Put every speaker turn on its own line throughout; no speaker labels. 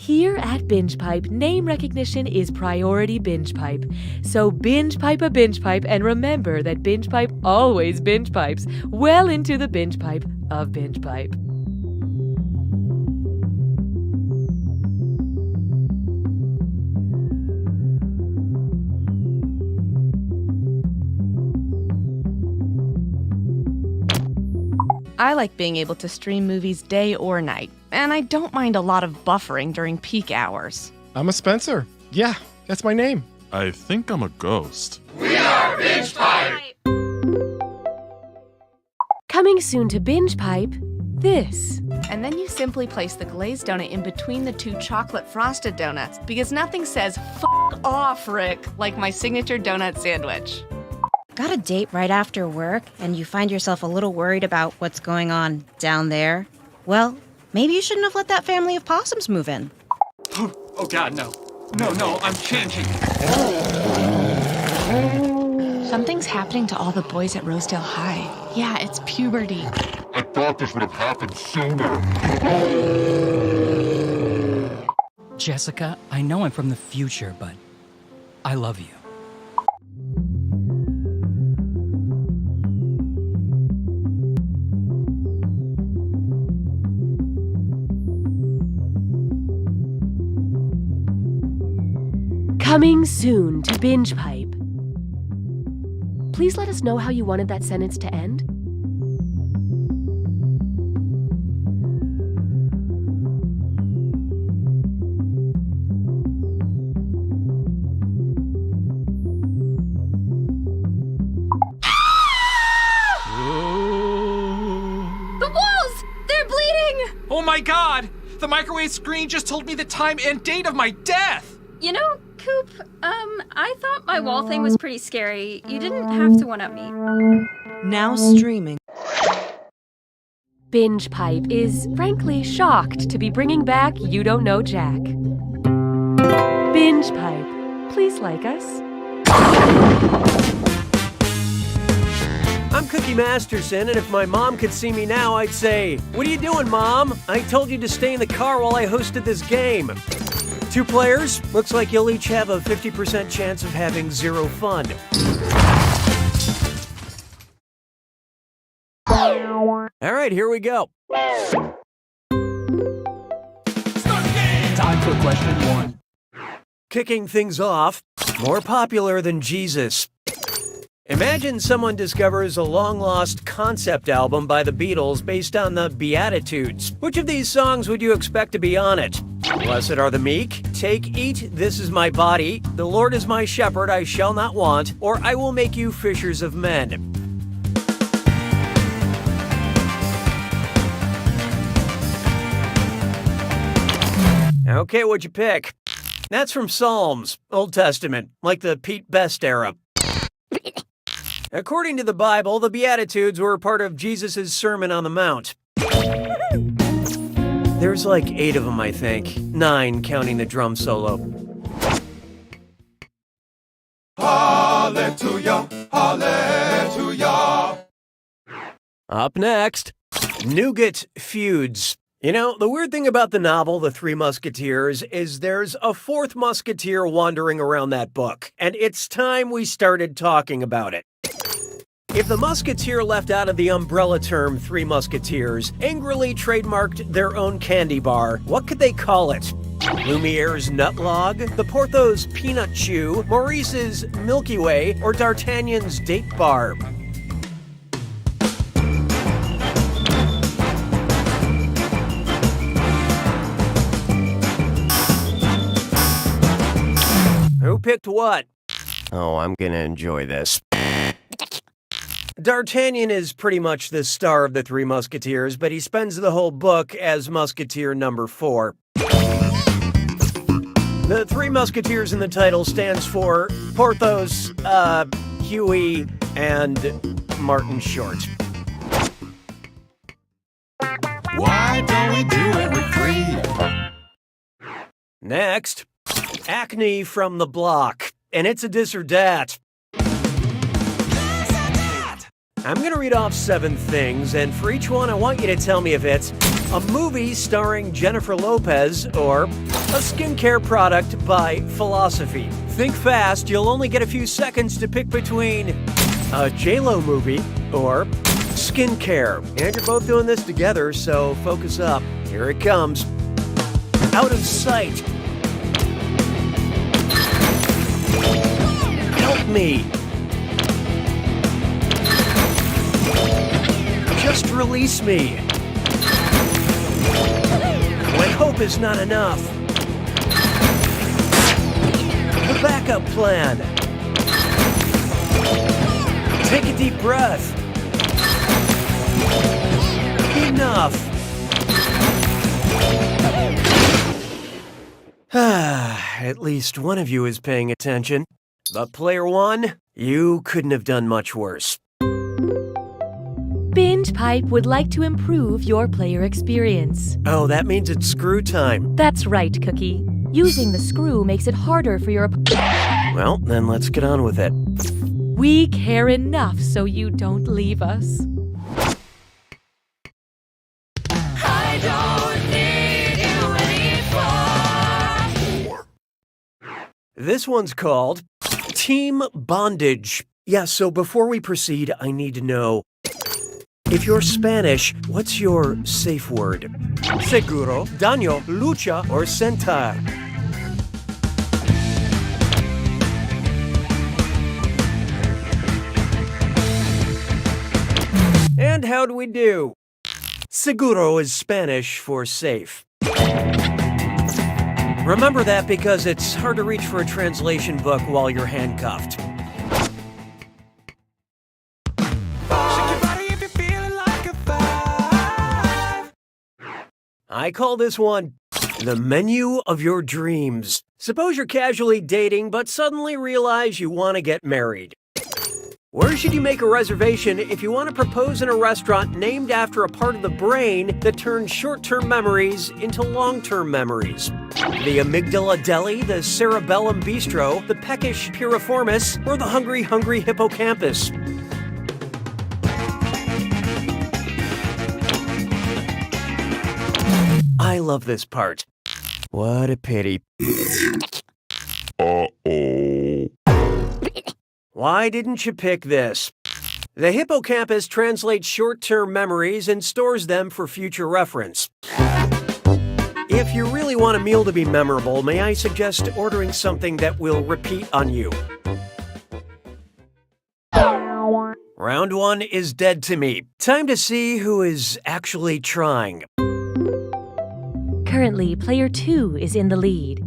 Here at Binge Pipe, name recognition is priority Binge Pipe. So binge pipe a binge pipe and remember that Binge Pipe always binge pipes well into the binge pipe of Binge Pipe.
I like being able to stream movies day or night, and I don't mind a lot of buffering during peak hours.
I'm a Spencer. Yeah, that's my name.
I think I'm a ghost.
We are Binge Pipe!
Coming soon to Binge Pipe, this.
And then you simply place the glazed donut in between the two chocolate frosted donuts, because nothing says "F off, Rick" like my signature donut sandwich.
Got a date right after work, and you find yourself a little worried about what's going on down there? Well, maybe you shouldn't have let that family of possums move in.
Oh God, no. No, I'm changing.
Something's happening to all the boys at Rosedale High. Yeah, it's puberty.
I thought this would have happened sooner.
Jessica, I know I'm from the future, but I love you.
Coming soon to Binge Pipe. Please let us know how you wanted that sentence to end.
The walls! They're bleeding!
Oh my God! The microwave screen just told me the time and date of my death!
You know, Coop, I thought my wall thing was pretty scary. You didn't have to one-up me.
Now streaming.
Binge Pipe is frankly shocked to be bringing back You Don't Know Jack. Binge Pipe, please like us.
I'm Cookie Masterson, and if my mom could see me now, I'd say, "What are you doing, Mom? I told you to stay in the car while I hosted this game." 2 players, looks like you'll each have a 50% chance of having 0 fun. All right, here we go.
Time for question 1.
Kicking things off, more popular than Jesus. Imagine someone discovers a long-lost concept album by the Beatles based on the Beatitudes. Which of these songs would you expect to be on it? Blessed are the meek, Take, Eat, This is my body, The Lord is my shepherd, I shall not want, or I will make you fishers of men. Okay, what'd you pick? That's from Psalms, Old Testament, like the Pete Best era. According to the Bible, the Beatitudes were part of Jesus' Sermon on the Mount. There's like 8 of them, I think. 9, counting the drum solo.
Hallelujah, hallelujah.
Up next, Nougat Feuds. You know, the weird thing about the novel, The Three Musketeers, is there's a 4th musketeer wandering around that book, and it's time we started talking about it. If the musketeer left out of the umbrella term Three Musketeers angrily trademarked their own candy bar, what could they call it? Lumiere's Nutlog, the Porthos Peanut Chew, Maurice's Milky Way, or D'Artagnan's Date Bar? Who picked what? Oh, I'm gonna enjoy this. D'Artagnan is pretty much the star of the Three Musketeers, but he spends the whole book as Musketeer number 4. The Three Musketeers in the title stands for Porthos, Huey, and Martin Short.
Why don't we do it with 3?
Next, Acne from the Block, and it's a dis or dat. I'm gonna read off 7 things, and for each one, I want you to tell me if it's a movie starring Jennifer Lopez or a skincare product by Philosophy. Think fast, you'll only get a few seconds to pick between a J-Lo movie or skincare. And you're both doing this together, so focus up. Here it comes. Out of sight. Help me. Just release me. When hope is not enough. The backup plan. Take a deep breath. Enough. At least one of you is paying attention. But player 1, you couldn't have done much worse.
Binge Pipe would like to improve your player experience.
Oh, that means it's screw time.
That's right, Cookie. Using the screw makes it harder for your
Well, then let's get on with it.
We care enough so you don't leave us.
I don't need you anymore.
This one's called Team Bondage. Yeah, so before we proceed, I need to know, if you're Spanish, what's your safe word? Seguro, daño, lucha, or sentar? And how do we do? Seguro is Spanish for safe. Remember that because it's hard to reach for a translation book while you're handcuffed. I call this one the menu of your dreams. Suppose you're casually dating, but suddenly realize you want to get married. Where should you make a reservation if you want to propose in a restaurant named after a part of the brain that turns short-term memories into long-term memories? The amygdala deli, the cerebellum bistro, the peckish piriformis, or the hungry hippocampus? I love this part. What a pity.
Uh-oh.
Why didn't you pick this? The hippocampus translates short-term memories and stores them for future reference. If you really want a meal to be memorable, may I suggest ordering something that will repeat on you? Round 1 is dead to me. Time to see who is actually trying.
Currently, player 2 is in the lead.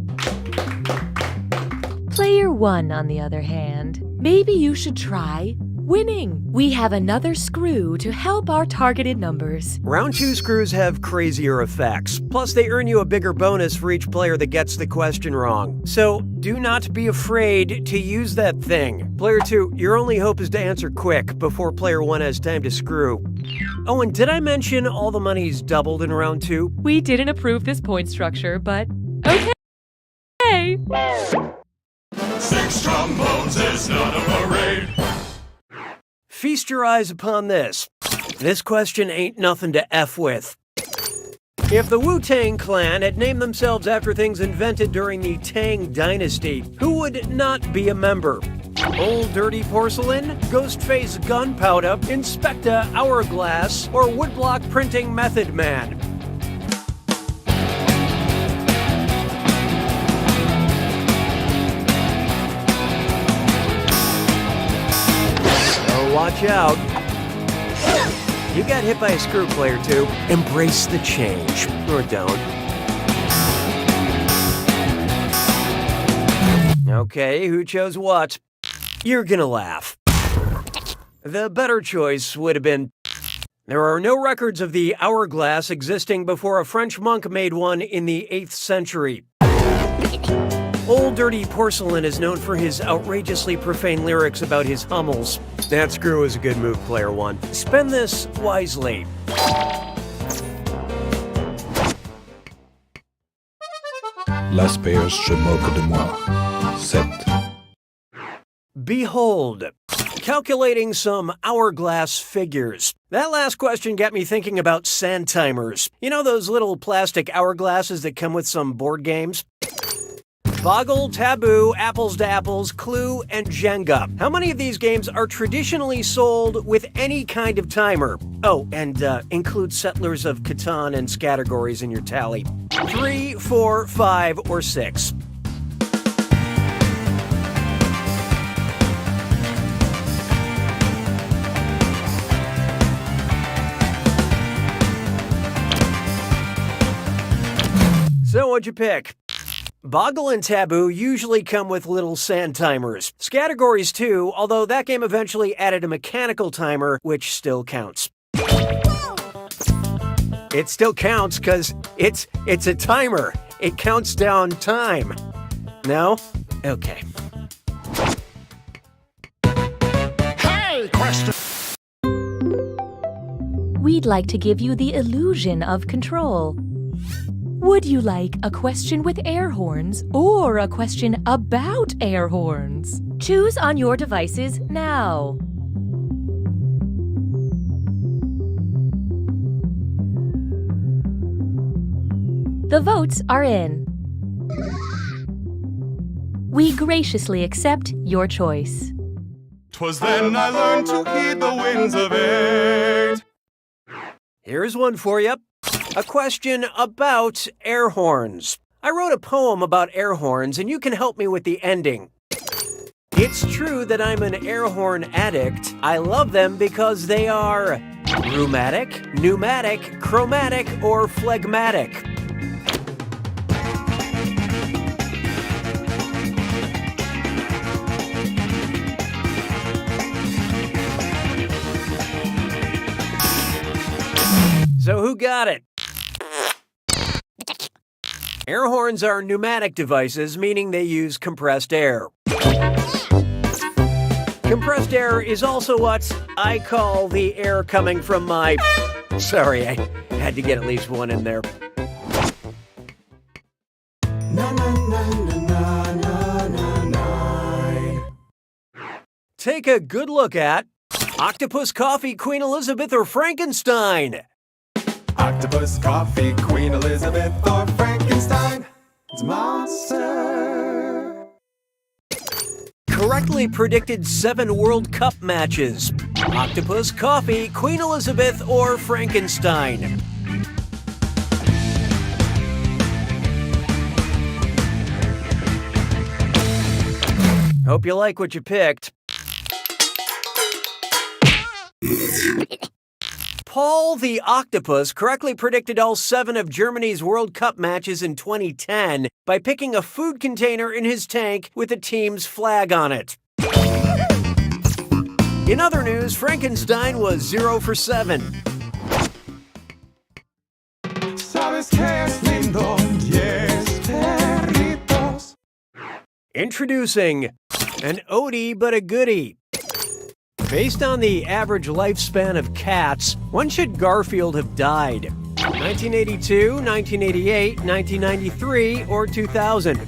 Player 1, on the other hand, maybe you should try winning. We have another screw to help our targeted numbers.
Round 2 screws have crazier effects. Plus, they earn you a bigger bonus for each player that gets the question wrong. So, do not be afraid to use that thing. Player 2, your only hope is to answer quick before player 1 has time to screw. Oh, and did I mention all the money's doubled in round 2?
We didn't approve this point structure, but okay.
6 trombones is not a parade.
Feast your eyes upon this. This question ain't nothing to F with. If the Wu-Tang Clan had named themselves after things invented during the Tang Dynasty, who would not be a member? Old Dirty Porcelain, Ghostface Gunpowder, Inspector Hourglass, or Woodblock Printing Method Man? Watch out. You got hit by a screw, player 2. Embrace the change. Or don't. Okay, who chose what? You're gonna laugh. The better choice would have been... There are no records of the hourglass existing before a French monk made one in the 8th century. Old Dirty Porcelain is known for his outrageously profane lyrics about his hummels. That screw is a good move, player 1. Spend this wisely.
Las payers se moquent de moi. 7.
Behold, calculating some hourglass figures. That last question got me thinking about sand timers. You know those little plastic hourglasses that come with some board games? Boggle, Taboo, Apples to Apples, Clue, and Jenga. How many of these games are traditionally sold with any kind of timer? Oh, and include Settlers of Catan and Scattergories in your tally. 3, 4, 5, or 6. So what'd you pick? Boggle and Taboo usually come with little sand timers. Scattergories too, although that game eventually added a mechanical timer, which still counts. It still counts because it's a timer. It counts down time. No? Okay.
Hey, question!
We'd like to give you the illusion of control. Would you like a question with air horns or a question about air horns? Choose on your devices now. The votes are in. We graciously accept your choice.
'Twas then I learned to heed the winds of eight.
Here's one for you. A question about air horns. I wrote a poem about air horns, and you can help me with the ending. It's true that I'm an air horn addict. I love them because they are rheumatic, pneumatic, chromatic, or phlegmatic. So who got it? Air horns are pneumatic devices, meaning they use compressed air. Compressed air is also what I call the air coming from my... Sorry, I had to get at least one in there. Take a good look at Octopus Coffee, Queen Elizabeth, or Frankenstein.
Octopus, coffee, Queen Elizabeth, or Frankenstein. It's a monster.
Correctly predicted 7 World Cup matches. Octopus, coffee, Queen Elizabeth, or Frankenstein. Hope you like what you picked. Paul the Octopus correctly predicted all 7 of Germany's World Cup matches in 2010 by picking a food container in his tank with the team's flag on it. In other news, Frankenstein was 0 for 7.
Sabes que es lindo, yes, perritos.
Introducing an oldie but a goodie. Based on the average lifespan of cats, when should Garfield have died? 1982, 1988, 1993, or 2000?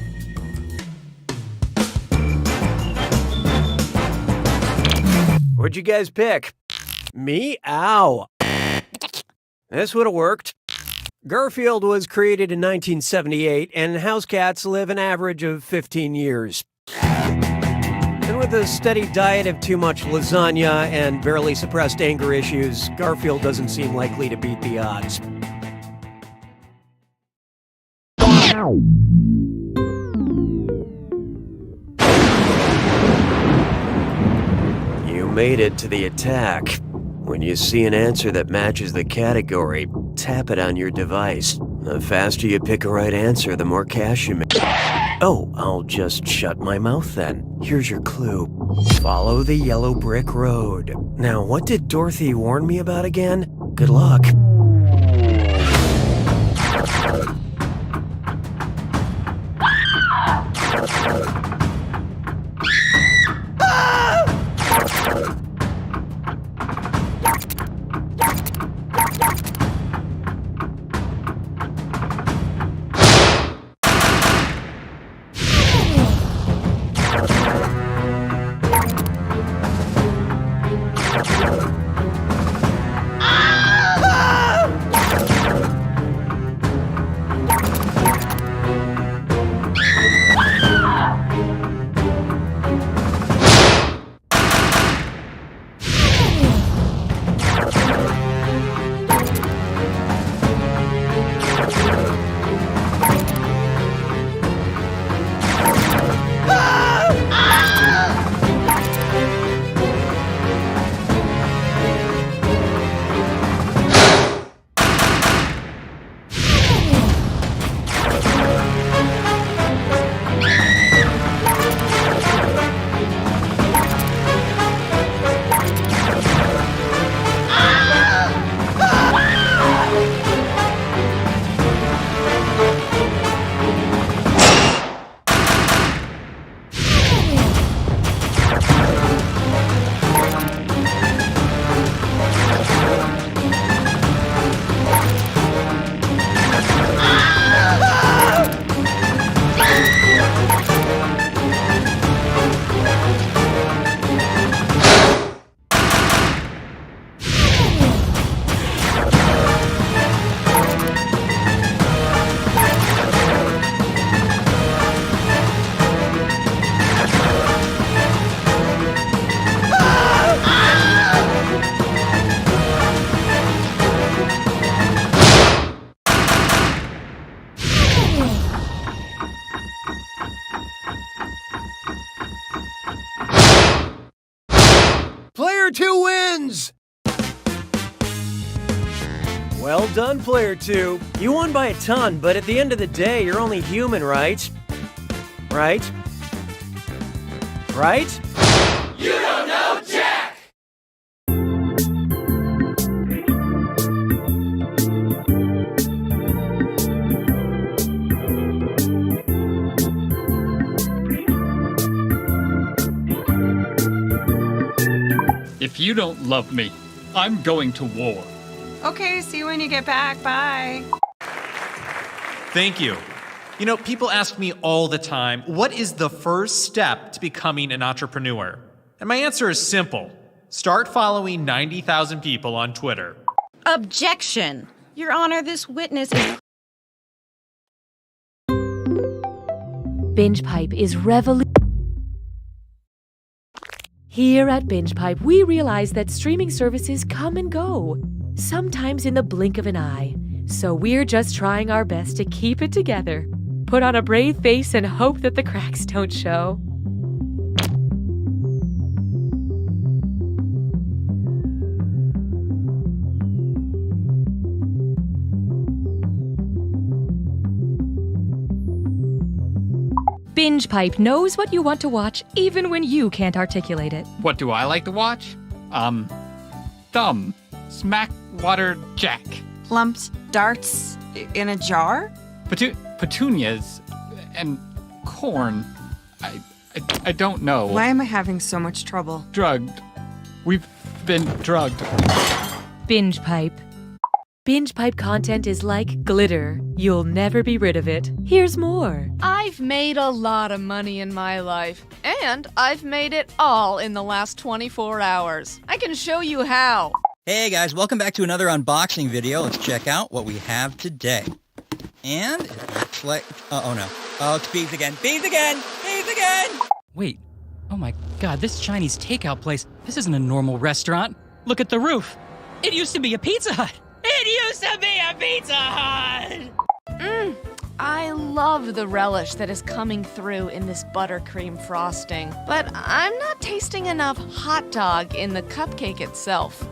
What'd you guys pick? Meow. This would have worked. Garfield was created in 1978, and house cats live an average of 15 years. And with a steady diet of too much lasagna and barely suppressed anger issues, Garfield doesn't seem likely to beat the odds. You made it to the attack. When you see an answer that matches the category, tap it on your device. The faster you pick a right answer, the more cash you make. Oh, I'll just shut my mouth then. Here's your clue. Follow the yellow brick road. Now, what did Dorothy warn me about again? Good luck. Well done, player 2. You won by a ton, but at the end of the day, you're only human, right? Right? Right?
You don't know Jack!
If you don't love me, I'm going to war.
Okay, see you when you get back. Bye.
Thank you. You know, people ask me all the time, what is the first step to becoming an entrepreneur? And my answer is simple. Start following 90,000 people on Twitter.
Objection! Your Honor, this witness is...
Binge Pipe is Here at Binge Pipe, we realize that streaming services come and go, sometimes in the blink of an eye. So we're just trying our best to keep it together. Put on a brave face and hope that the cracks don't show. Binge Pipe knows what you want to watch even when you can't articulate it.
What do I like to watch? Thumb. Smack Water Jack.
Plumps darts in a jar?
Petunias and corn. I don't know.
Why am I having so much trouble?
Drugged. We've been drugged.
Binge Pipe. Binge Pipe content is like glitter. You'll never be rid of it. Here's more.
I've made a lot of money in my life, and I've made it all in the last 24 hours. I can show you how.
Hey guys, welcome back to another unboxing video. Let's check out what we have today. And it looks like, oh no. Oh, it's bees again. Bees again! Bees again!
Wait. Oh my god, this Chinese takeout place, this isn't a normal restaurant. Look at the roof. It used to be a Pizza Hut. It used to be a Pizza Hut!
I love the relish that is coming through in this buttercream frosting, but I'm not tasting enough hot dog in the cupcake itself.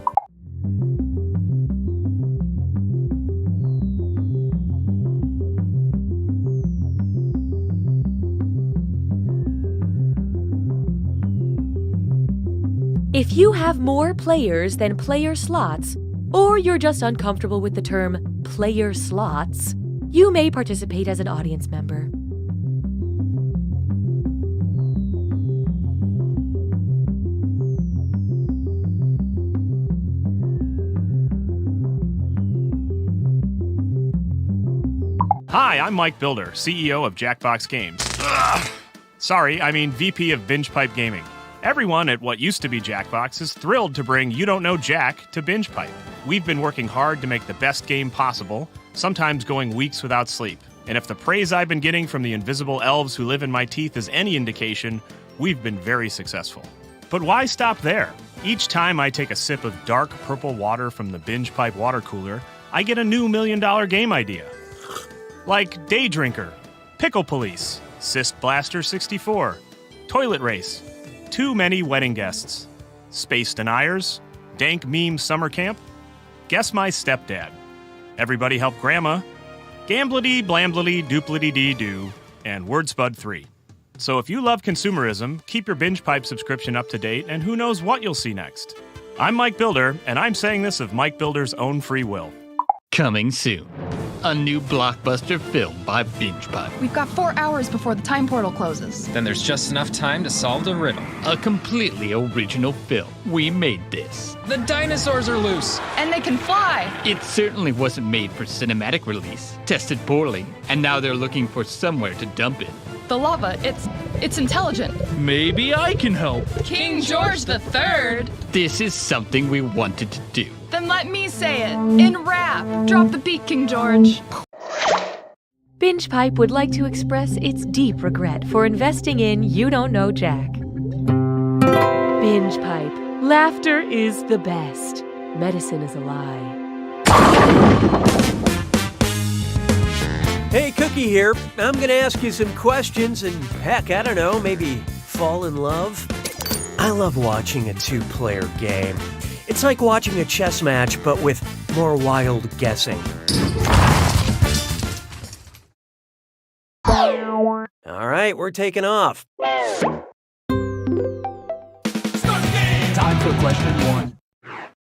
If you have more players than player slots, or you're just uncomfortable with the term player slots, you may participate as an audience member.
Hi, I'm Mike Builder, CEO of Jackbox Games. Sorry, I mean VP of Binge Pipe Gaming. Everyone at what used to be Jackbox is thrilled to bring You Don't Know Jack to Binge Pipe. We've been working hard to make the best game possible, sometimes going weeks without sleep. And if the praise I've been getting from the invisible elves who live in my teeth is any indication, we've been very successful. But why stop there? Each time I take a sip of dark purple water from the Binge Pipe water cooler, I get a new $1 million game idea. Like Day Drinker, Pickle Police, Cyst Blaster 64, Toilet Race, Too Many Wedding Guests, Space Deniers, Dank Meme Summer Camp, Guess My Stepdad, Everybody Help Grandma, Gamblity Blamblity Duplity Dee Doo, and Wordspud 3. So if you love consumerism, keep your Binge Pipe subscription up to date, and who knows what you'll see next. I'm Mike Builder, and I'm saying this of Mike Builder's own free will.
Coming soon. A new blockbuster film by Binge Pipe.
We've got 4 hours before the time portal closes.
Then there's just enough time to solve the riddle.
A completely original film. We made this.
The dinosaurs are loose.
And they can fly.
It certainly wasn't made for cinematic release. Tested poorly. And now they're looking for somewhere to dump it.
The lava, it's intelligent.
Maybe I can help.
King George III.
This is something we wanted to do.
Then let me say it. In rap. Drop the beat, King George.
Binge Pipe would like to express its deep regret for investing in You Don't Know Jack. Binge Pipe. Laughter is the best. Medicine is a lie.
Hey, Cookie here. I'm gonna ask you some questions and heck, I don't know, maybe fall in love? I love watching a two-player game. It's like watching a chess match, but with more wild guessing. All right, we're taking off.
Time for question 1.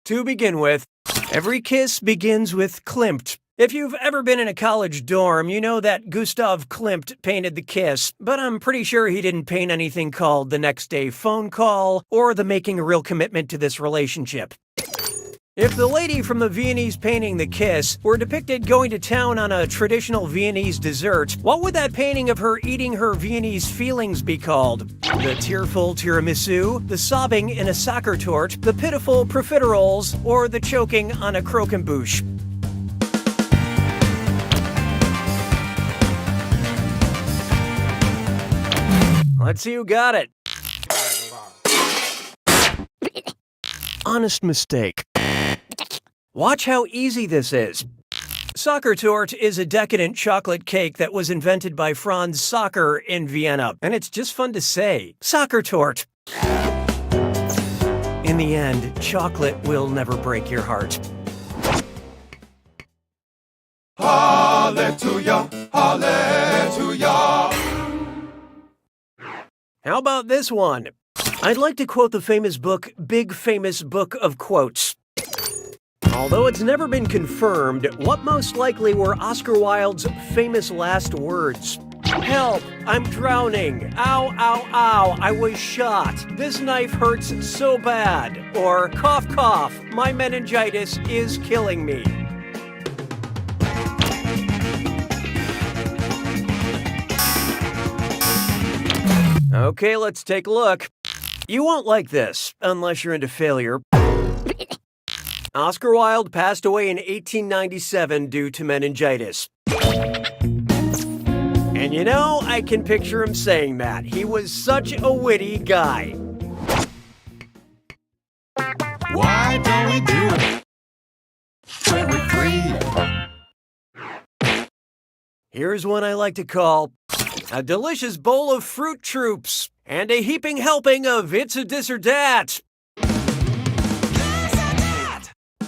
To begin with, every kiss begins with Klimt. If you've ever been in a college dorm, you know that Gustav Klimt painted the kiss, but I'm pretty sure he didn't paint anything called The Next Day Phone Call or the Making a Real Commitment to This Relationship. If the lady from the Viennese painting The Kiss were depicted going to town on a traditional Viennese dessert, what would that painting of her eating her Viennese feelings be called? The tearful tiramisu, the sobbing in a soccer tort, the pitiful profiteroles, or the choking on a croquembouche? Let's see who got it. Honest mistake. Watch how easy this is. Soccer tort is a decadent chocolate cake that was invented by Franz Soccer in Vienna, and it's just fun to say. Soccer tort. In the end, chocolate will never break your heart.
Hallelujah, hallelujah.
How about this one? I'd like to quote the famous book, Big Famous Book of Quotes. Although it's never been confirmed, what most likely were Oscar Wilde's famous last words? Help! I'm drowning! Ow, ow, ow! I was shot! This knife hurts so bad! Or cough, cough! My meningitis is killing me! Okay, let's take a look. You won't like this, unless you're into failure. Oscar Wilde passed away in 1897 due to meningitis. And you know, I can picture him saying that. He was such a witty guy.
Why don't we do it when we're free?
Here's one I like to call a delicious bowl of Fruit Troops and a heaping helping of It's a Dis or Dat.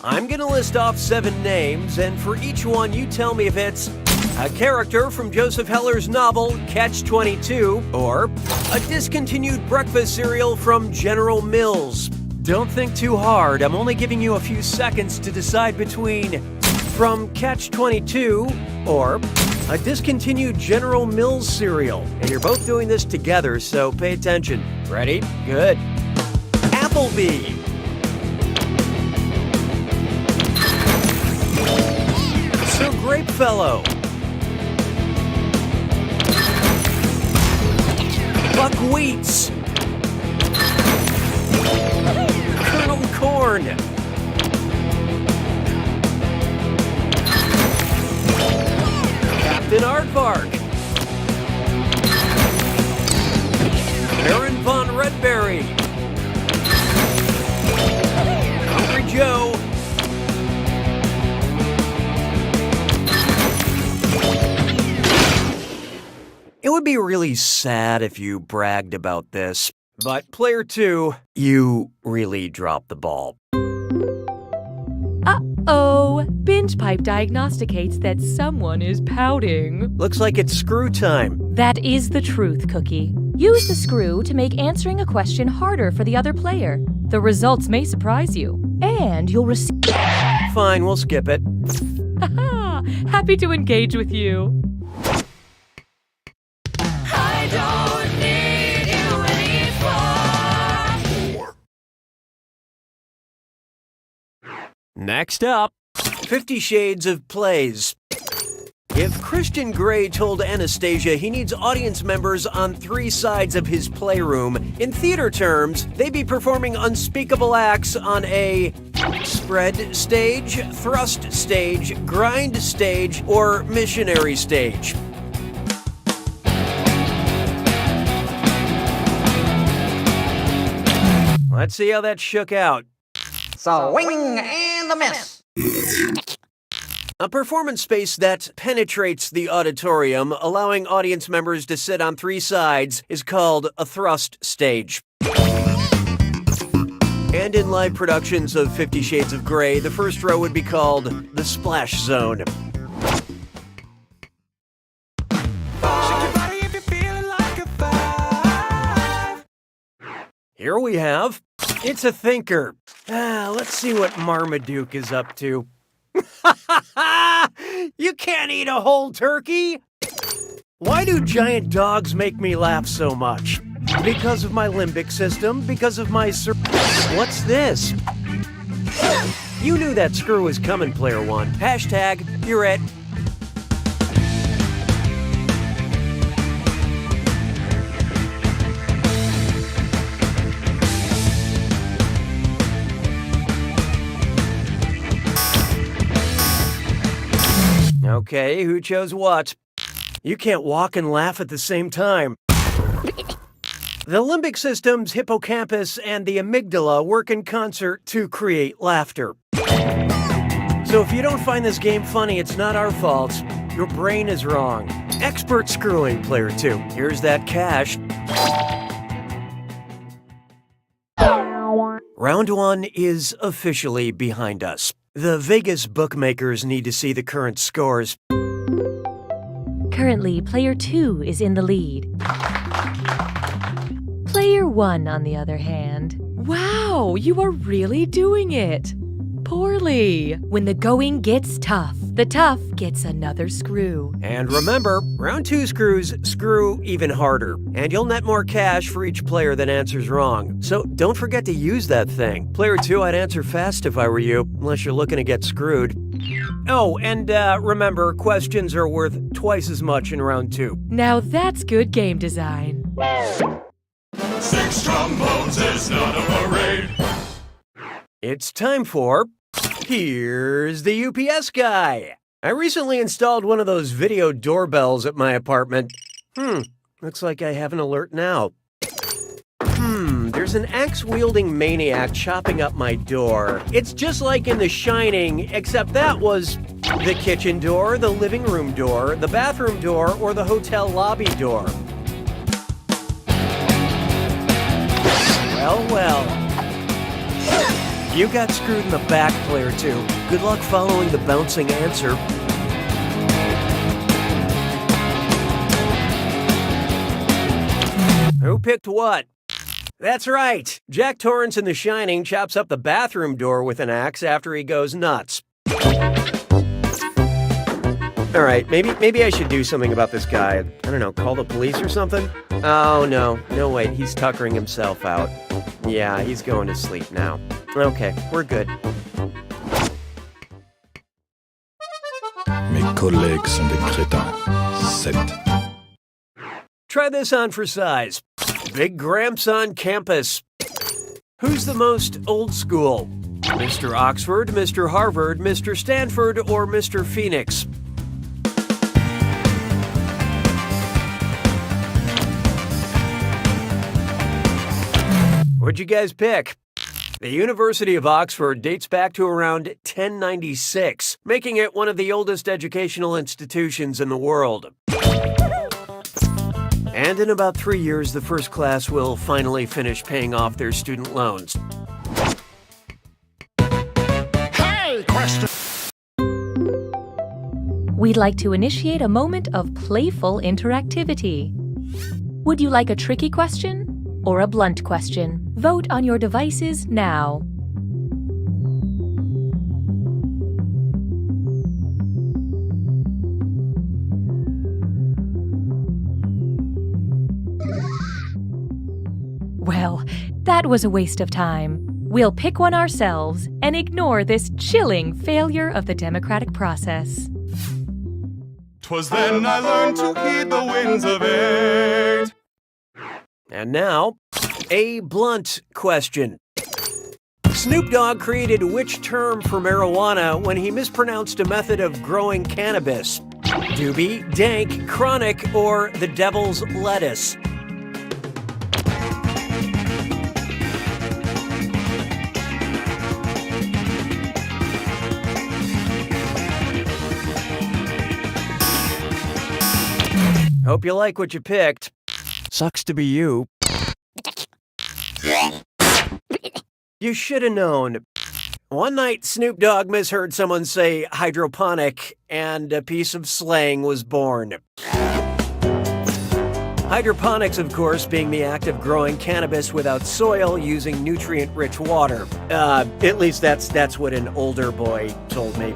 I'm gonna list off 7 names, and for each one you tell me if it's a character from Joseph Heller's novel Catch-22 or a discontinued breakfast cereal from General Mills. Don't think too hard, I'm only giving you a few seconds to decide between from Catch-22 or a discontinued General Mills cereal. And you're both doing this together, so pay attention. Ready? Good. Applebee. So Grapefellow. Buckwheats. Colonel Corn. Captain Aardvark. Baron von Redberry. Hungry Joe. It would be really sad if you bragged about this, but player 2, you really dropped the ball.
Uh-oh, Binge Pipe diagnosticates that someone is pouting.
Looks like it's screw time.
That is the truth, Cookie. Use the screw to make answering a question harder for the other player. The results may surprise you, and you'll receive...
Fine, we'll skip it.
Haha, happy to engage with you.
Next up, 50 Shades of Plays. If Christian Grey told Anastasia he needs audience members on 3 sides of his playroom, in theater terms, they'd be performing unspeakable acts on a spread stage, thrust stage, grind stage, or missionary stage. Let's see how that shook out.
Swing and a miss.
A performance space that penetrates the auditorium, allowing audience members to sit on 3 sides, is called a thrust stage. And in live productions of 50 Shades of Grey, the first row would be called the Splash Zone. Here we have It's a Thinker. Let's see what Marmaduke is up to. You can't eat a whole turkey! Why do giant dogs make me laugh so much? Because of my limbic system, because of my What's this? You knew that screw was coming, player one. Hashtag, you're it. Okay, who chose what? You can't walk and laugh at the same time. The limbic system's hippocampus and the amygdala work in concert to create laughter. So if you don't find this game funny, it's not our fault. Your brain is wrong. Expert screwing, player two. Here's that cash. Round one is officially behind us. The Vegas bookmakers need to see the current scores.
Currently, player 2 is in the lead. Player 1, on the other hand. Wow, you are really doing it. Poorly. When the going gets tough, the tough gets another screw.
And remember, round two screws screw even harder. And you'll net more cash for each player that answers wrong. So don't forget to use that thing. Player two, I'd answer fast if I were you, unless you're looking to get screwed. Oh, and remember, questions are worth twice as much in round two.
Now that's good game design.
6 trombones is not a parade.
It's time for Here's the UPS Guy. I recently installed one of those video doorbells at my apartment. Looks like I have an alert now. There's an axe-wielding maniac chopping up my door. It's just like in The Shining, except that was the kitchen door, the living room door, the bathroom door, or the hotel lobby door. Well. You got screwed in the back, player two. Good luck following the bouncing answer. Who picked what? That's right. Jack Torrance in The Shining chops up the bathroom door with an axe after he goes nuts. All right, maybe I should do something about this guy. I don't know, call the police or something? Oh, no, wait, he's tuckering himself out. Yeah, he's going to sleep now. Okay, we're good.
Mes collègues sont des crétins. 7.
Try this on for size. Big Gramps on campus. Who's the most old school? Mr. Oxford, Mr. Harvard, Mr. Stanford, or Mr. Phoenix? What'd you guys pick? The University of Oxford dates back to around 1096, making it one of the oldest educational institutions in the world. And in about 3 years, the first class will finally finish paying off their student loans.
Hey, question!
We'd like to initiate a moment of playful interactivity. Would you like a tricky question or a blunt question? Vote on your devices now. Well, that was a waste of time. We'll pick one ourselves and ignore this chilling failure of the democratic process.
'Twas then I learned to heed the winds of eight.
And now, a blunt question. Snoop Dogg created which term for marijuana when he mispronounced a method of growing cannabis? Doobie, dank, chronic, or the devil's lettuce? Hope you like what you picked. Sucks to be you. You should have known. One night, Snoop Dogg misheard someone say hydroponic, and a piece of slang was born. Hydroponics, of course, being the act of growing cannabis without soil using nutrient-rich water. At least that's what an older boy told me.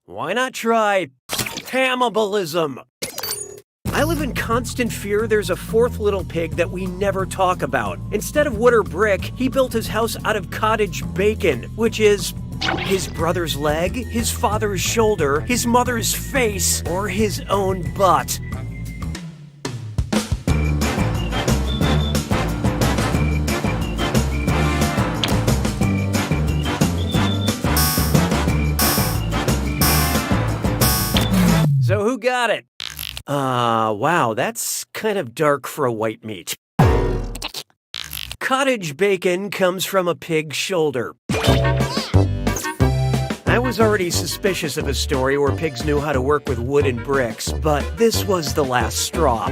Why not try cannibalism? I live in constant fear there's a fourth little pig that we never talk about. Instead of wood or brick, he built his house out of cottage bacon, which is his brother's leg, his father's shoulder, his mother's face, or his own butt. So who got it? Wow, that's kind of dark for a white meat. Cottage bacon comes from a pig's shoulder. I was already suspicious of a story where pigs knew how to work with wood and bricks, but this was the last straw.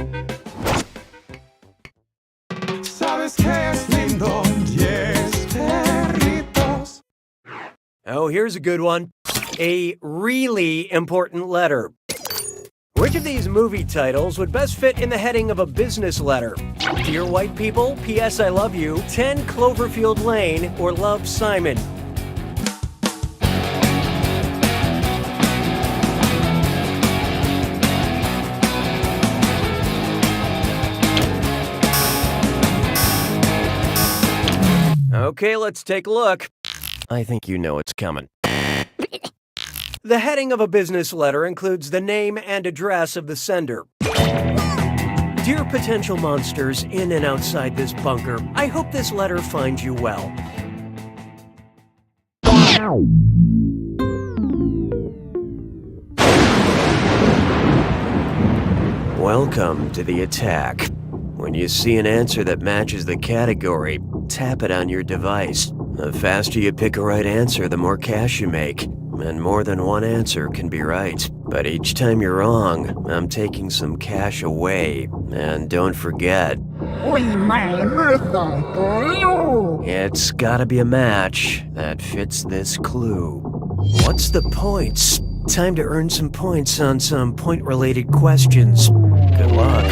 Oh, here's a good one. A really important letter. Which of these movie titles would best fit in the heading of a business letter? Dear White People, P.S. I Love You, 10 Cloverfield Lane, or Love, Simon? Okay, let's take a look. I think you know it's coming. The heading of a business letter includes the name and address of the sender. Dear potential monsters in and outside this bunker, I hope this letter finds you well. Welcome to the attack. When you see an answer that matches the category, tap it on your device. The faster you pick a right answer, the more cash you make. And more than one answer can be right. But each time you're wrong, I'm taking some cash away. And don't forget, it's gotta be a match that fits this clue. What's the points? Time to earn some points on some point-related questions. Good luck.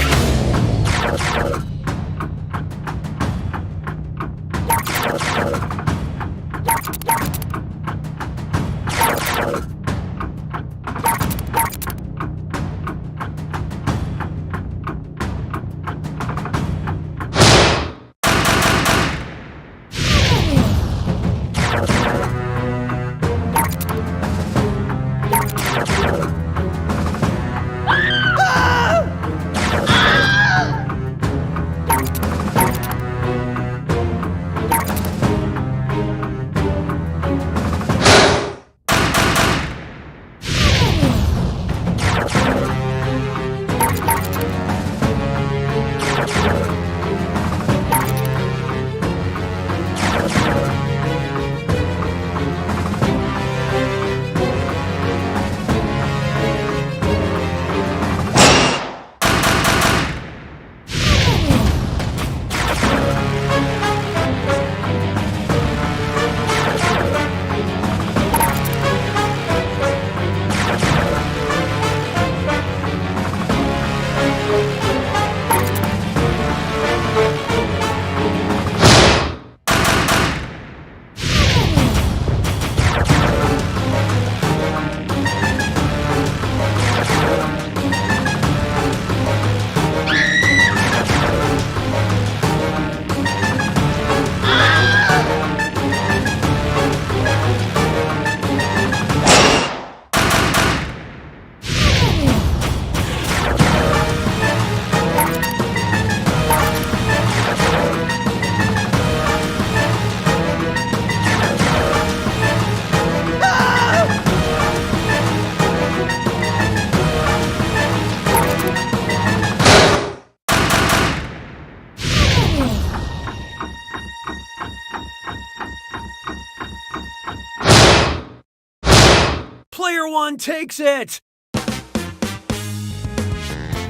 Player one takes it!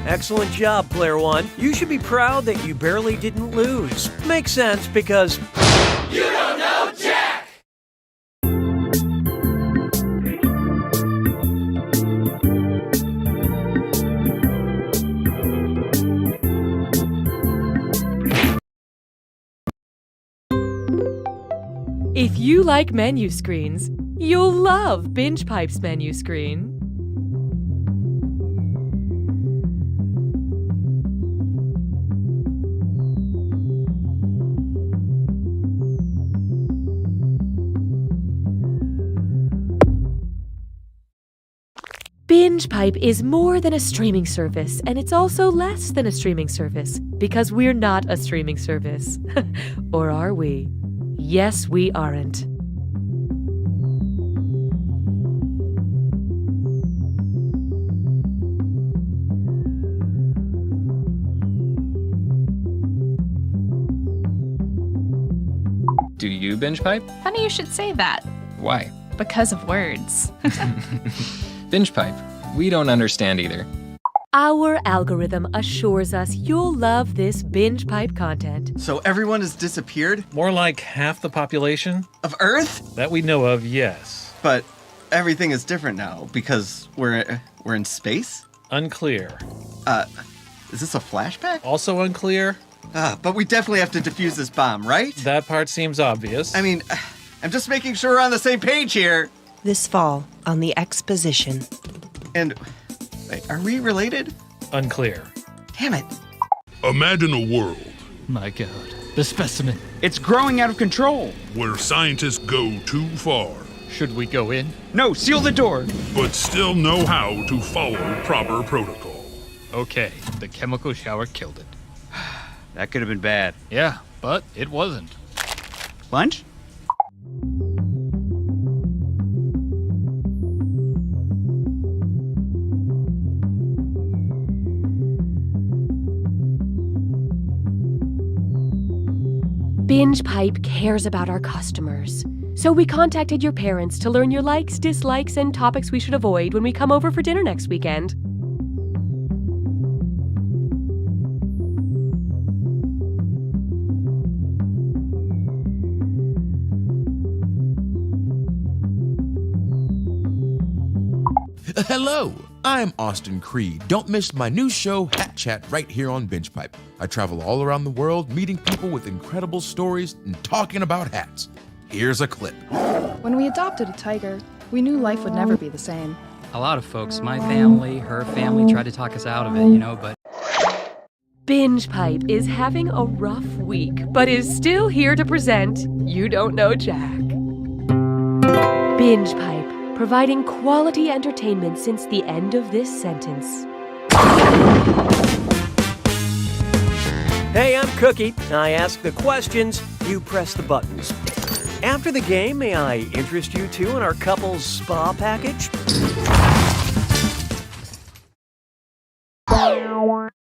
Excellent job, Player One. You should be proud that you barely didn't lose. Makes sense because...
You don't know Jack!
If you like menu screens, you'll love Binge Pipe's menu screen. Binge Pipe is more than a streaming service, and it's also less than a streaming service, because we're not a streaming service. Or are we? Yes, we aren't.
Do you binge pipe?
Funny you should say that.
Why?
Because of words.
Binge pipe. We don't understand either.
Our algorithm assures us you'll love this Binge Pipe content.
So everyone has disappeared?
More like half the population.
Of Earth?
That we know of, yes.
But everything is different now because we're in space?
Unclear.
Is this a flashback?
Also unclear.
But we definitely have to defuse this bomb, right?
That part seems obvious.
I mean, I'm just making sure we're on the same page here.
This fall on the exposition.
And wait, are we related?
Unclear.
Damn it.
Imagine a world
My God, the specimen.
It's growing out of control.
where scientists go too far,
Should we go in?
No, seal the door.
but still know how to follow proper protocol.
Okay, the chemical shower killed it.
That could have been bad.
Yeah, but it wasn't.
Lunch?
Binge Pipe cares about our customers. So we contacted your parents to learn your likes, dislikes, and topics we should avoid when we come over for dinner next weekend.
Hello, I'm Austin Creed. Don't miss my new show, Hat Chat, right here on Binge Pipe. I travel all around the world, meeting people with incredible stories and talking about hats. Here's a clip.
When we adopted a tiger, we knew life would never be the same.
A lot of folks, my family, her family, tried to talk us out of it, but...
Binge Pipe is having a rough week, but is still here to present You Don't Know Jack. Binge Pipe, providing quality entertainment since the end of this sentence.
Hey, I'm Cookie. I ask the questions, you press the buttons. After the game, may I interest you two in our couple's spa package?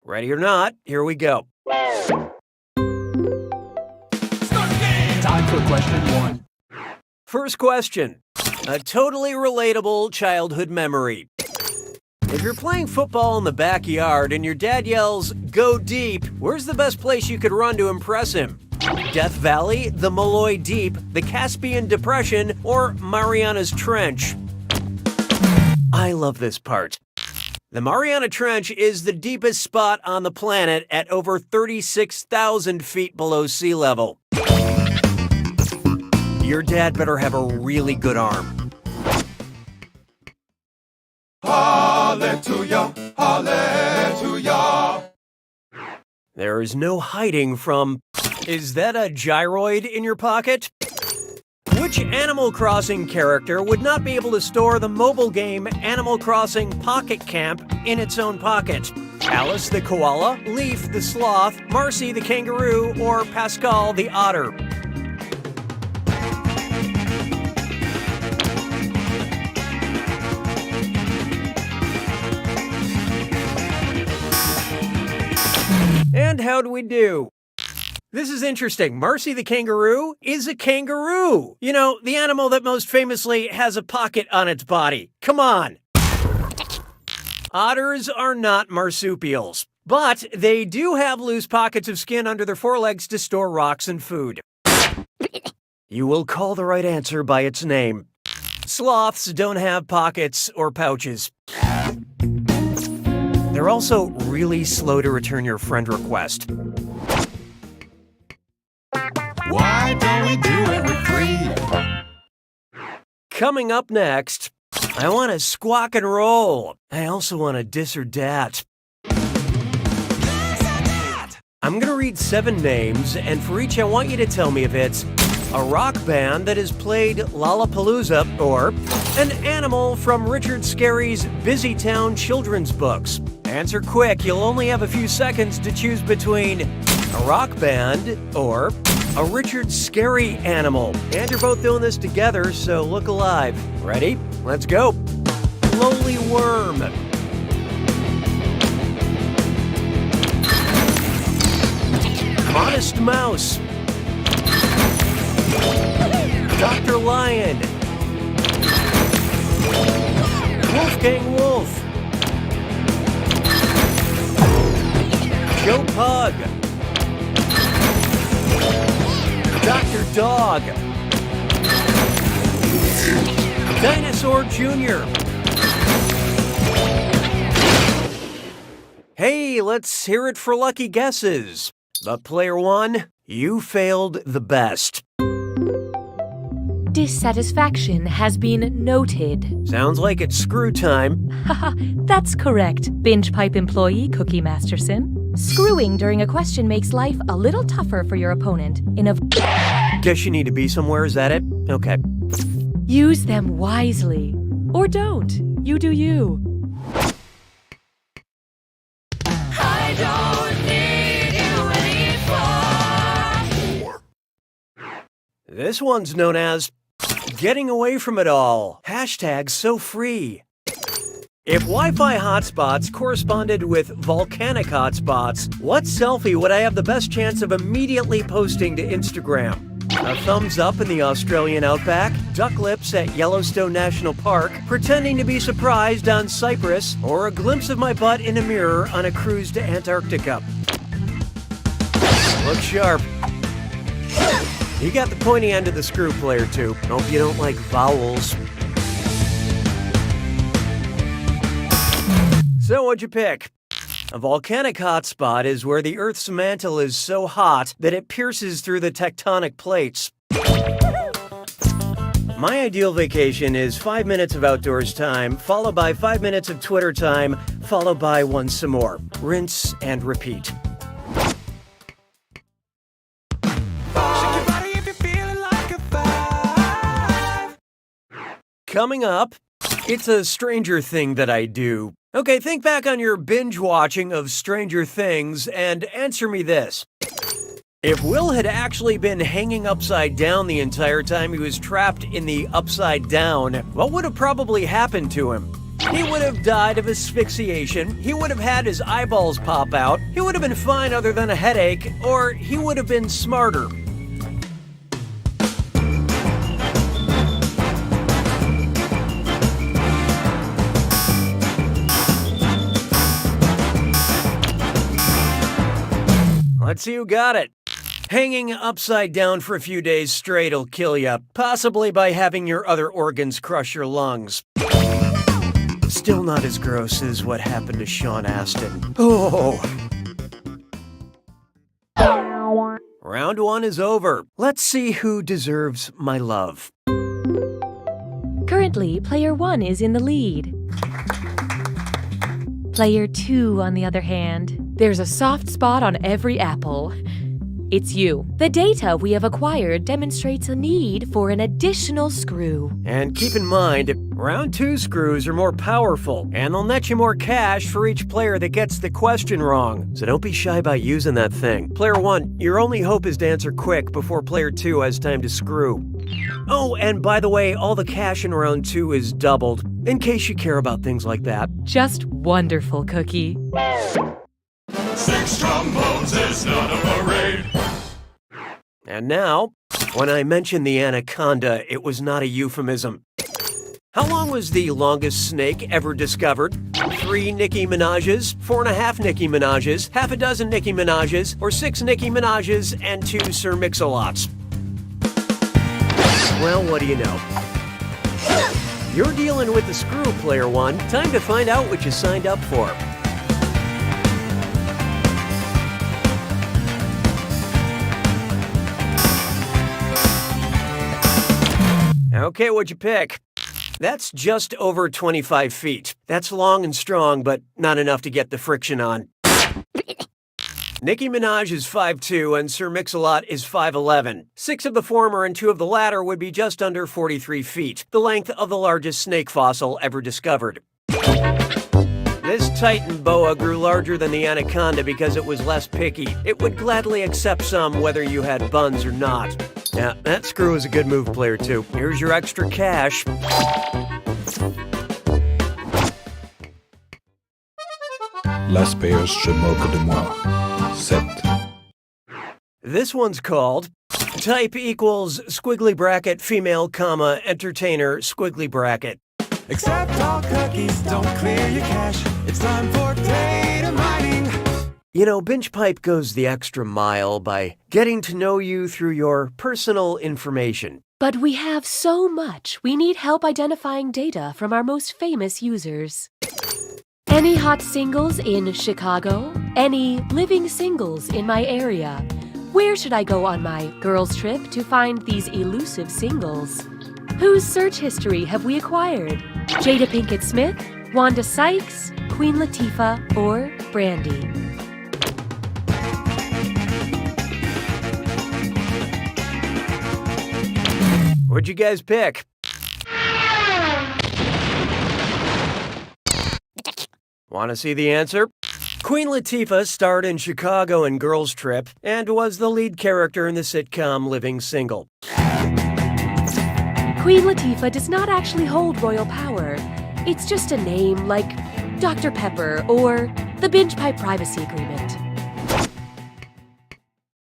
Ready or not, here we go.
Time for question one.
First question. A totally relatable childhood memory. If you're playing football in the backyard and your dad yells, "Go deep," where's the best place you could run to impress him? Death Valley, the Malloy Deep, the Caspian Depression, or Mariana's Trench? I love this part. The Mariana Trench is the deepest spot on the planet at over 36,000 feet below sea level. Your dad better have a really good arm.
Hallelujah, hallelujah.
There is no hiding from... Is that a gyroid in your pocket? Which Animal Crossing character would not be able to store the mobile game Animal Crossing Pocket Camp in its own pocket? Alice the koala, Leaf the sloth, Marcy the kangaroo, or Pascal the otter? And how'd we do? This is interesting. Marcy the kangaroo is a kangaroo. You know, the animal that most famously has a pocket on its body. Come on. Otters are not marsupials, but they do have loose pockets of skin under their forelegs to store rocks and food. You will call the right answer by its name. Sloths don't have pockets or pouches. They're also really slow to return your friend request.
Why don't we do it with three?
Coming up next, I want to squawk and roll. I also want to diss or dat. I'm going to read 7 names, and for each I want you to tell me if it's a rock band that has played Lollapalooza or an animal from Richard Scarry's Busy Town children's books. Answer quick, you'll only have a few seconds to choose between a rock band or a Richard Scarry animal. And you're both doing this together, so look alive. Ready? Let's go. Lowly worm. Modest mouse. Dr. Lion. Wolfgang Wolf. Joe Pug. Dr. Dog. Dinosaur Jr. Hey, let's hear it for lucky guesses. But player 1, you failed the best.
Dissatisfaction has been noted.
Sounds like it's screw time.
Haha, that's correct, Binge Pipe employee Cookie Masterson. Screwing during a question makes life a little tougher for your opponent in a...
Guess you need to be somewhere, is that it? Okay.
Use them wisely. Or don't. You do you.
I don't need you anymore.
This one's known as Getting Away From It All. Hashtag so free. If Wi-Fi hotspots corresponded with volcanic hotspots, what selfie would I have the best chance of immediately posting to Instagram? A thumbs up in the Australian outback, duck lips at Yellowstone National Park, pretending to be surprised on Cyprus, or a glimpse of my butt in a mirror on a cruise to Antarctica? Look sharp. You got the pointy end of the screw, player 2. Hope you don't like vowels. So what'd you pick? A volcanic hotspot is where the Earth's mantle is so hot that it pierces through the tectonic plates. My ideal vacation is 5 minutes of outdoors time, followed by 5 minutes of Twitter time, followed by one some more. Rinse and repeat. Coming up, it's a stranger thing that I do. Okay, think back on your binge watching of Stranger Things and answer me this. If Will had actually been hanging upside down the entire time he was trapped in the upside down, what would have probably happened to him? He would have died of asphyxiation, he would have had his eyeballs pop out, he would have been fine other than a headache, or he would have been smarter. Let's see who got it. Hanging upside down for a few days straight will kill you, possibly by having your other organs crush your lungs. Still not as gross as what happened to Sean Astin. Oh. Round 1 is over. Let's see who deserves my love.
Currently, player 1 is in the lead. Player 2, on the other hand, there's a soft spot on every apple. It's you. The data we have acquired demonstrates a need for an additional screw.
And keep in mind, round 2 screws are more powerful, and they'll net you more cash for each player that gets the question wrong. So don't be shy about using that thing. Player 1, your only hope is to answer quick before player 2 has time to screw. Oh, and by the way, all the cash in round 2 is doubled, in case you care about things like that.
Just wonderful, Cookie.
6 trombones is not a parade.
And now, when I mentioned the anaconda, it was not a euphemism. How long was the longest snake ever discovered? 3 Nicki Minaj's, 4.5 Nicki Minaj's, half a dozen Nicki Minaj's, or 6 Nicki Minaj's and 2 Sir Mix-a-Lots? Well, what do you know? You're dealing with the screw, Player One. Time to find out what you signed up for. Okay, what'd you pick? That's just over 25 feet. That's long and strong, but not enough to get the friction on. Nicki Minaj is 5'2", and Sir Mix-a-Lot is 5'11". 6 of the former and 2 of the latter would be just under 43 feet, the length of the largest snake fossil ever discovered. This titan boa grew larger than the anaconda because it was less picky. It would gladly accept some whether you had buns or not. Yeah, that screw is a good move, Player 2. Here's your extra cash.
Las payas se moquent de moi. 7.
This one's called type equals squiggly bracket female comma entertainer squiggly bracket.
Accept all cookies, don't clear your cache. It's time for data mining.
You know, BingePipe goes the extra mile by getting to know you through your personal information.
But we have so much, we need help identifying data from our most famous users. Any hot singles in Chicago? Any living singles in my area? Where should I go on my girls' trip to find these elusive singles? Whose search history have we acquired? Jada Pinkett Smith, Wanda Sykes, Queen Latifah, or Brandy?
What'd you guys pick? Want to see the answer? Queen Latifah starred in Chicago and Girls Trip and was the lead character in the sitcom Living Single.
Queen Latifah does not actually hold royal power. It's just a name like Dr. Pepper or the BingePipe Privacy Agreement.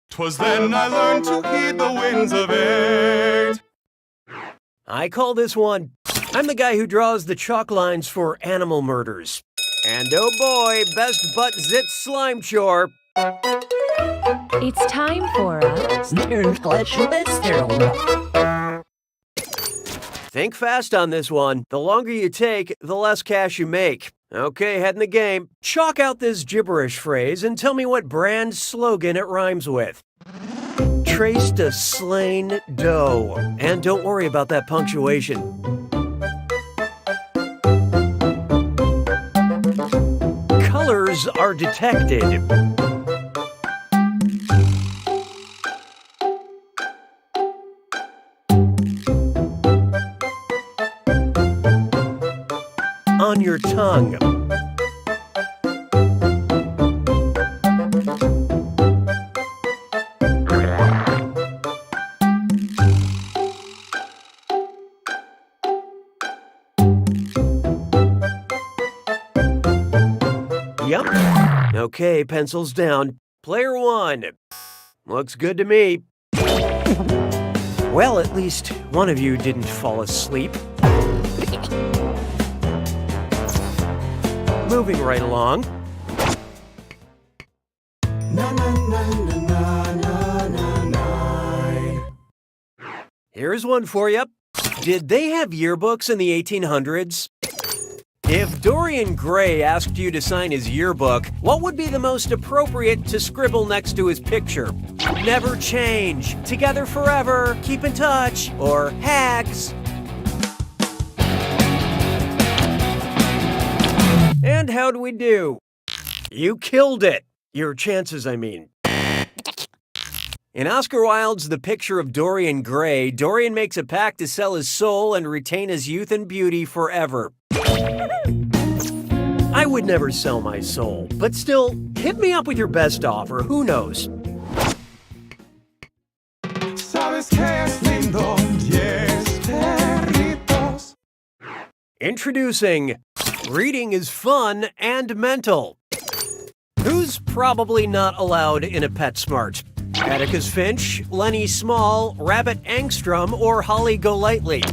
'Twas then I learned to heed the winds of 8.
I call this one, I'm the guy who draws the chalk lines for animal murders. And oh boy, best butt zit slime chore.
It's time for a...
Think fast on this one. The longer you take, the less cash you make. Okay, head in the game. Chalk out this gibberish phrase and tell me what brand slogan it rhymes with. Traced a slain doe. And don't worry about that punctuation. Colors are detected. On your tongue. Yep. Okay, pencils down. Player 1. Looks good to me. Well, at least one of you didn't fall asleep. Moving right along. Here's one for you. Did they have yearbooks in the 1800s? If Dorian Gray asked you to sign his yearbook, what would be the most appropriate to scribble next to his picture? Never change, together forever, keep in touch, or hags. And how'd we do? You killed it. Your chances, I mean. In Oscar Wilde's The Picture of Dorian Gray, Dorian makes a pact to sell his soul and retain his youth and beauty forever. I would never sell my soul, but still, hit me up with your best offer, who knows?
Sabes que es lindo, 10 perritos.
Introducing Reading is Fun and Mental. Who's probably not allowed in a PetSmart? Atticus Finch, Lenny Small, Rabbit Angstrom, or Holly Golightly?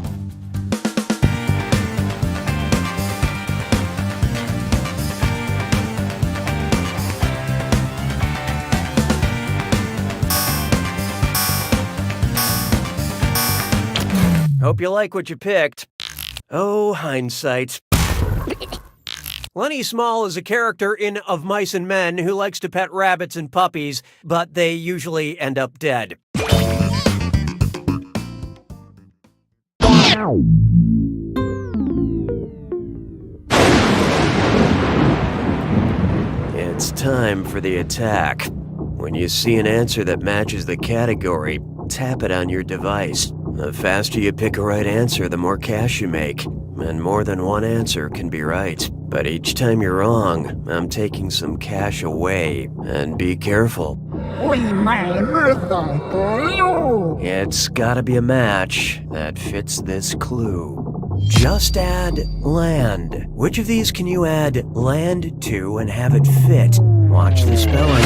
Hope you like what you picked. Oh, hindsight. Lenny Small is a character in Of Mice and Men who likes to pet rabbits and puppies, but they usually end up dead. It's time for the attack. When you see an answer that matches the category, tap it on your device. The faster you pick a right answer, the more cash you make. And more than one answer can be right. But each time you're wrong, I'm taking some cash away. And be careful. It's gotta be a match that fits this clue. Just add land. Which of these can you add land to and have it fit? Watch the spelling.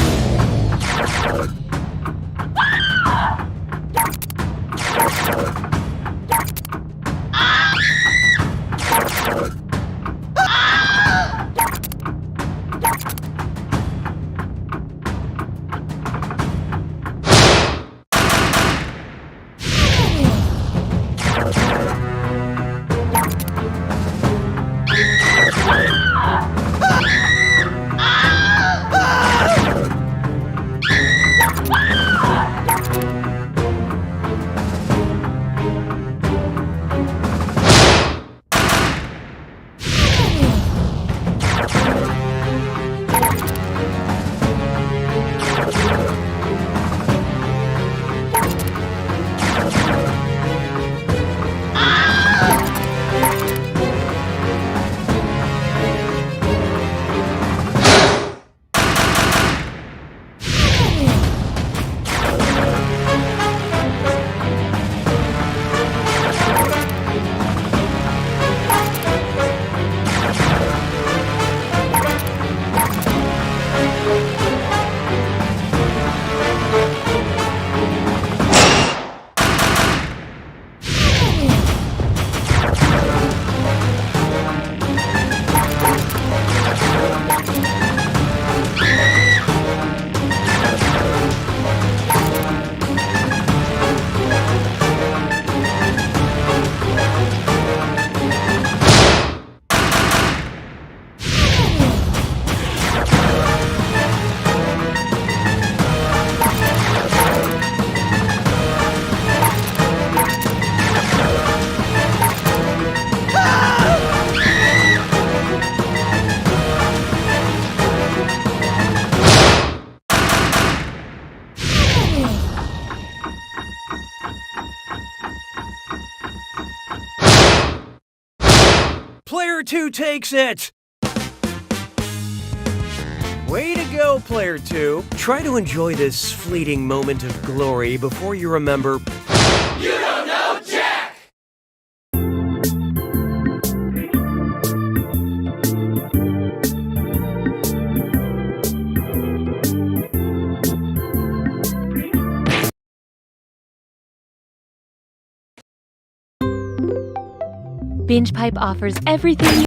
Player 2 takes it! Way to go, Player 2. Try to enjoy this fleeting moment of glory before you remember... You don't know Jack!
BingePipe offers everything